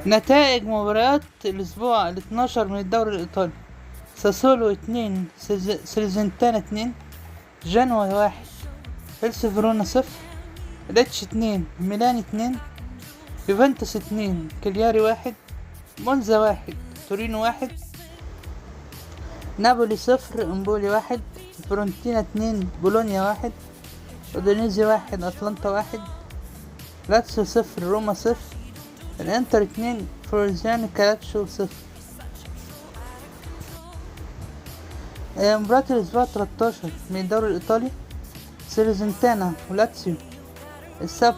نتائج مباريات الأسبوع ال12 من الدوري الإيطالي: ساسولو 2، سيرزنتانا 2، جنوا 1، هيلس فيرونا 0، ليتش 2، ميلان 2، يوفنتوس 2، كالياري 1، مونزا 1، تورينو 1، نابولي 0، امبولي 1، فيورنتينا 2، بولونيا 1، اودينيزي 1، اتلانتا 1، لاتسيو 0، روما 0، الانتر 2، فورزيانو كالاتشو 0. مباراة الأسبوع 13 من الدوري الإيطالي: سيرزنتانا ولاتسيو السبت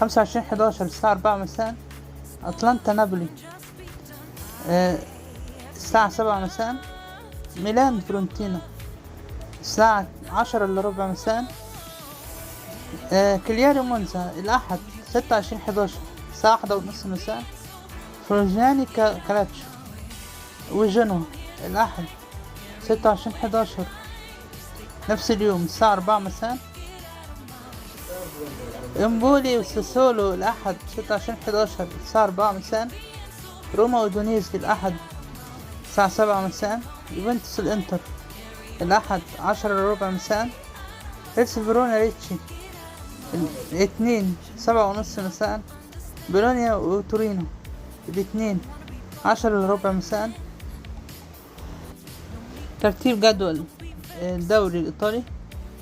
25/11 الساعة 4 مساء، أتلانتا نابولي الساعة 7 مساء، ميلان فيورنتينا الساعة 10:15 مساء، كالياري مونزا الأحد 26/11 الساعة 1:30 مساء، فروزياني كالاتشو وجنوا الأحد 26/11 نفس اليوم الساعة 4 مساء، امبولي وساسولو الأحد 26/11 الساعة 4 مساء، روما ودونيزي الأحد الساعة 7 مساء، يوفنتوس الإنتر الأحد 10:15 مساء، هيلس فيرونا ريتشي 2 7:30 مساء، بولونيا وتورينو 2 10:15 مساء. ترتيب جدول الدوري الإيطالي: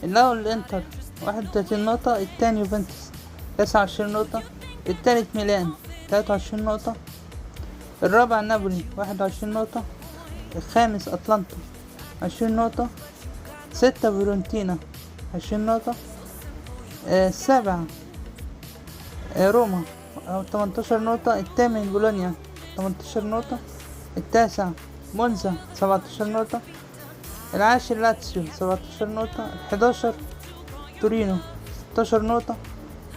الأول الإنتر 31 نقطة، الثاني يوفنتوس 29 نقطة، الثالث ميلان 23 نقطة، الرابع نابولي 21 نقطة، الخامس أتلانتا 20 نقطة، 6 فيورنتينا 20 نقطة، السابع روما 18 نقطة، الثامن بولونيا 18 نقطة، التاسع مونزا 17 نقطة، العاشر لاتسيو 17 نقطة، 11 تورينو 16 نقطة،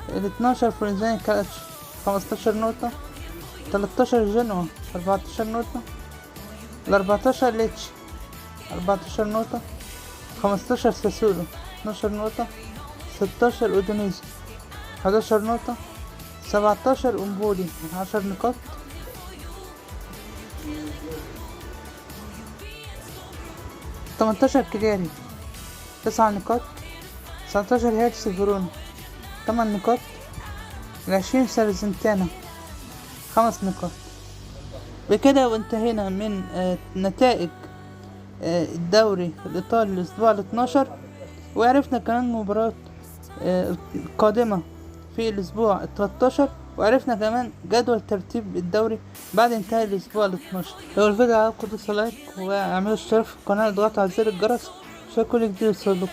12 فرنزاني كالاتشو 15 نقطة، 13 جنوا 14 نقطة، 14 ليتش 14 نقطة، 15 ساسولو 12 نقطة، 16 اودونيزي 11 نقطة، 17 امبولي 10 نقاط، 18 كلياري 9 نقاط، 19 هيرس فيرونا 8 نقاط، 20 سيرزنتانا 5 نقاط. بكده وانتهينا من نتائج الدوري الإيطالي الأسبوع 12، وعرفنا كمان مباراة قادمة في الأسبوع 13، وعرفنا كمان جدول ترتيب الدوري بعد انتهاء الأسبوع 12. لو الفيديو عجبكم دوسوا لايك واعملوا اشتراك في القناة واضغطوا على زر الجرس عشان كل جديد يوصلكم.